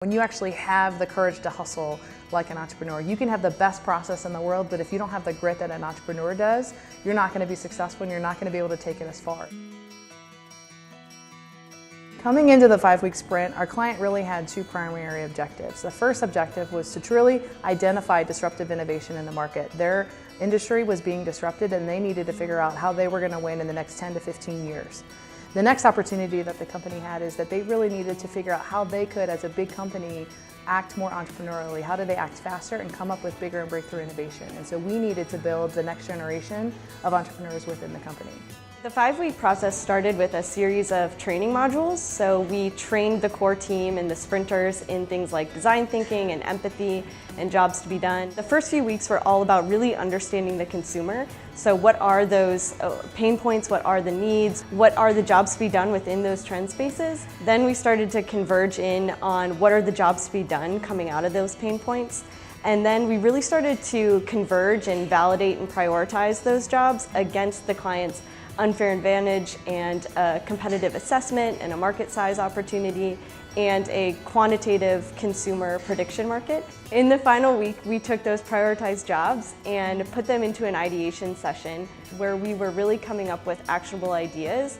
When you actually have the courage to hustle like an entrepreneur, you can have the best process in the world, but if you don't have the grit that an entrepreneur does, you're not going to be successful and you're not going to be able to take it as far. Coming into the 5-week sprint, our client really had two primary objectives. The first objective was to truly identify disruptive innovation in the market. Their industry was being disrupted and they needed to figure out how they were going to win in the next 10 to 15 years. The next opportunity that the company had is that they really needed to figure out how they could, as a big company, act more entrepreneurially. How do they act faster and come up with bigger and breakthrough innovation? And so we needed to build the next generation of entrepreneurs within the company. The 5-week process started with a series of training modules. So we trained the core team and the sprinters in things like design thinking and empathy and jobs to be done. The first few weeks were all about really understanding the consumer. So what are those pain points, what are the needs, what are the jobs to be done within those trend spaces. Then we started to converge in on what are the jobs to be done coming out of those pain points. And then we really started to converge and validate and prioritize those jobs against the client's unfair advantage and a competitive assessment and a market size opportunity and a quantitative consumer prediction market. In the final week, we took those prioritized jobs and put them into an ideation session where we were really coming up with actionable ideas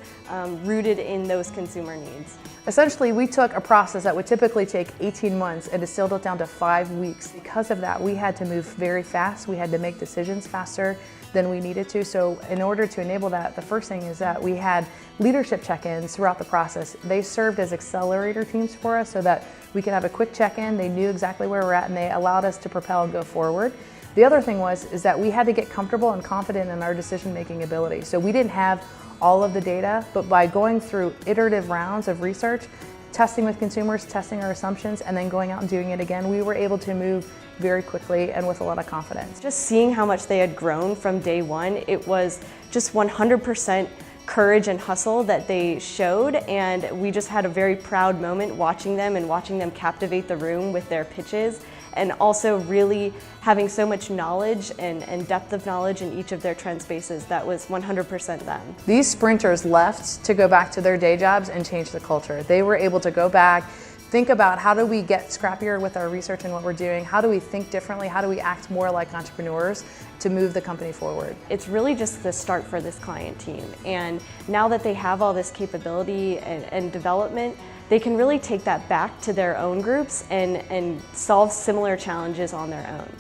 rooted in those consumer needs. Essentially, we took a process that would typically take 18 months and distilled it down to 5 weeks. Because of that, we had to move very fast. We had to make decisions faster than we needed to. So in order to enable that, the first thing is that we had leadership check-ins throughout the process. They served as accelerator teams for us so that we could have a quick check-in. They knew exactly where we're at and they allowed us to propel and go forward. The other thing is that we had to get comfortable and confident in our decision-making ability. So we didn't have all of the data, but by going through iterative rounds of research, testing with consumers, testing our assumptions, and then going out and doing it again, we were able to move very quickly and with a lot of confidence. Just seeing how much they had grown from day one, it was just 100% courage and hustle that they showed, and we just had a very proud moment watching them and watching them captivate the room with their pitches, and also really having so much knowledge and depth of knowledge in each of their trend spaces. That was 100% them. These sprinters left to go back to their day jobs and change the culture. They were able to go back, think about how do we get scrappier with our research and what we're doing, how do we think differently, how do we act more like entrepreneurs to move the company forward. It's really just the start for this client team, and now that they have all this capability and development, they can really take that back to their own groups and solve similar challenges on their own.